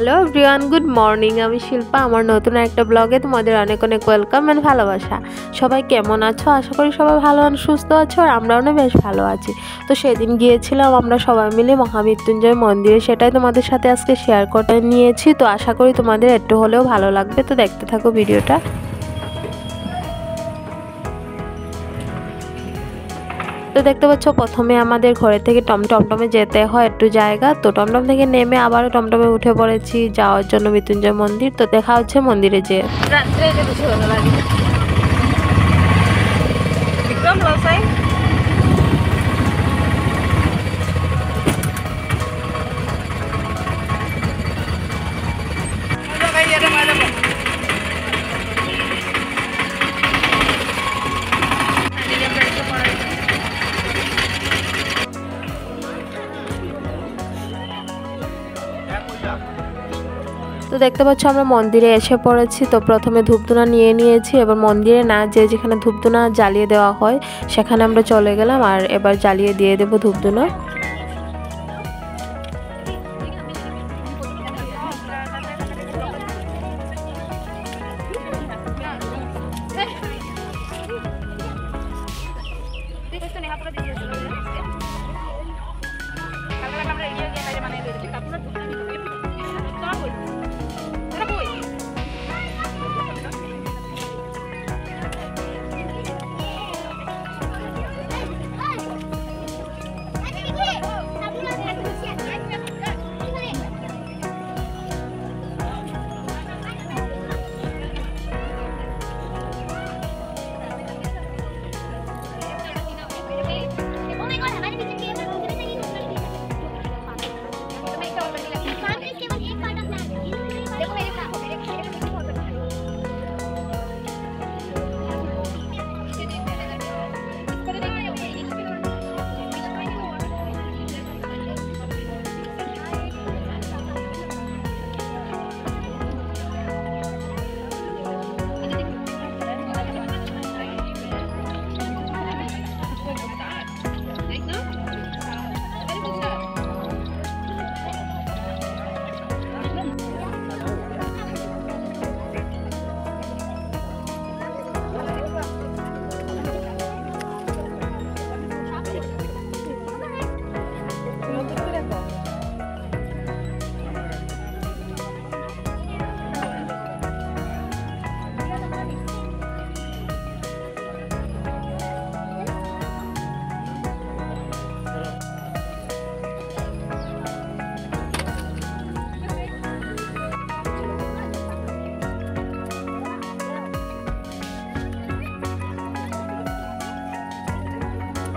Hello everyone, good morning. আমি শিল্পা। আমার নতুন একটা ব্লগে তোমাদের অনেক অনেক ওয়েলকাম অ্যান্ড ভালোবাসা। সবাই কেমন আছো? আশা করি সবাই ভালো আর সুস্থ আছো, আর আমরাও না বেশ ভালো আছি। তো সেদিন গিয়েছিলাম আমরা সবাই মিলে মহামৃত্যুঞ্জয় মন্দিরে, সেটাই তোমাদের সাথে আজকে শেয়ার করে নিয়েছি। তো আশা করি তোমাদের একটু হলেও ভালো লাগবে। তো দেখতে থাকো ভিডিওটা। তো দেখতে পাচ্ছ প্রথমে আমাদের ঘরে থেকে টমটমে যেতে হয় একটু জায়গা। তো টমটম থেকে নেমে আবারও টমটমে উঠে পড়েছি যাওয়ার জন্য মৃত্যুঞ্জয় মন্দির। তো দেখা হচ্ছে মন্দিরে যেয়ে। তো দেখতে পাচ্ছ আমরা মন্দিরে এসে পড়েছি। তো প্রথমে ধূপধুনা নিয়ে নিয়েছি, এবার মন্দিরে না যে যেখানে ধূপধুনা জ্বালিয়ে দেওয়া হয় সেখানে আমরা চলে গেলাম, আর এবার জ্বালিয়ে দিয়ে দেবো ধূপধুনা।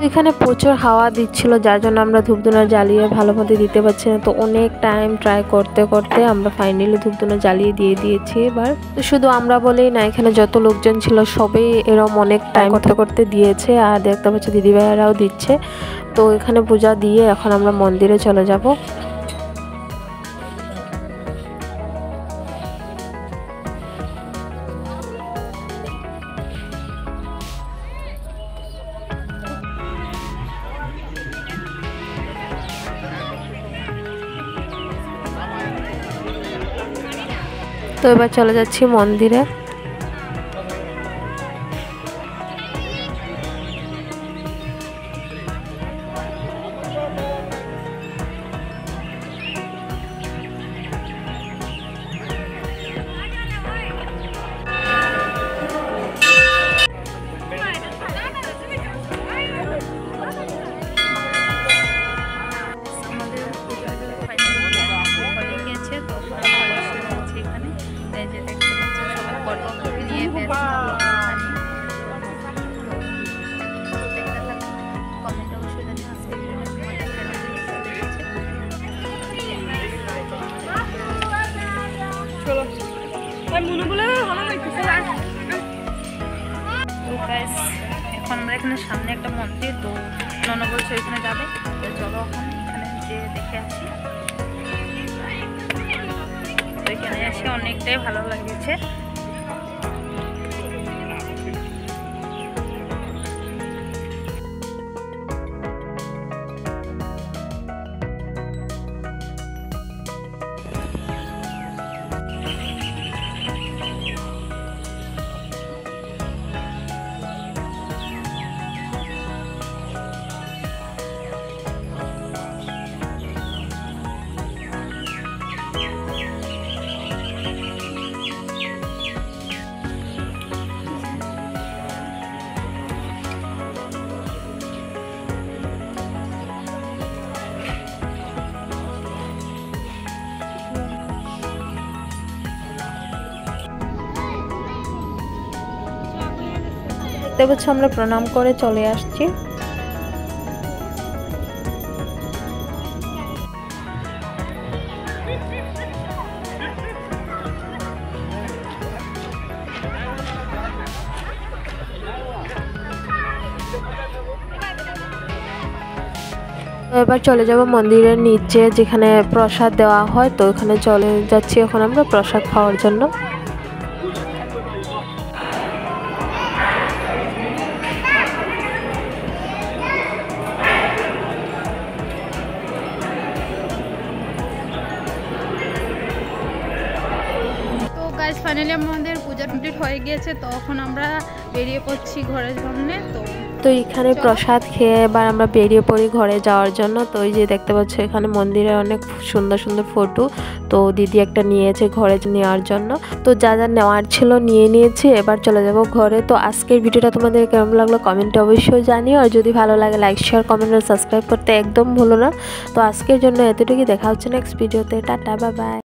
এখানে প্রচুর হাওয়া দিচ্ছিল, যার জন্য আমরা ধূপধুনা জ্বালিয়ে ভালো মতো দিতে পারছি না। তো অনেক টাইম ট্রাই করতে করতে আমরা ফাইনালি ধূপধুনা জ্বালিয়ে দিয়ে দিয়েছি। এবার তো শুধু আমরা বলেই না, এখানে যত লোকজন ছিল সবাই এরকম অনেক টাইম করতে করতে দিয়েছে, আর দেখতে পাচ্ছি দিদিভাইয়ারাও দিচ্ছে। তো এখানে পূজা দিয়ে এখন আমরা মন্দিরে চলে যাব। তো এবার চলে যাচ্ছি মন্দিরে। এখন আমরা এখানে সামনে একটা মন্দির, তো ননদ বলছে ওইখানে যাবে। তো চলো এখন এখানে যে দেখে আসি। তো এখানে এসে অনেকটাই ভালো লাগছে। দেখতে পাচ্ছ আমরা প্রণাম করে চলে আসছি। এবার চলে যাব মন্দিরের নিচে যেখানে প্রসাদ দেওয়া হয়, তো ওখানে চলে যাচ্ছি এখন আমরা প্রসাদ খাওয়ার জন্য। গাইস ফাইনালি আমাদের পূজা কমপ্লিট হয়ে গিয়েছে, তো এখন আমরা বেরিয়ে পড়ছি ঘরের সামনে। তো এখানে প্রসাদ খেয়ে এবার আমরা বেরিয়ে পড়ি ঘরে যাওয়ার জন্য। তো এই যে দেখতে পাচ্ছ এখানে মন্দিরে অনেক সুন্দর সুন্দর ফটো, তো দিদি একটা নিয়েছে ঘরে নেওয়ার জন্য। তো যা যা নেওয়ার ছিল নিয়ে নিয়েছি, এবার চলে যাব ঘরে। তো আজকের ভিডিওটা তোমাদের কেমন লাগলো কমেন্টে অবশ্যই জানিও, আর যদি ভালো লাগে লাইক শেয়ার কমেন্ট আর সাবস্ক্রাইব করতে একদম ভুলো না। তো আজকের জন্য এতটুকুই, দেখা হচ্ছে নেক্সট ভিডিওতে। Tata, bye bye.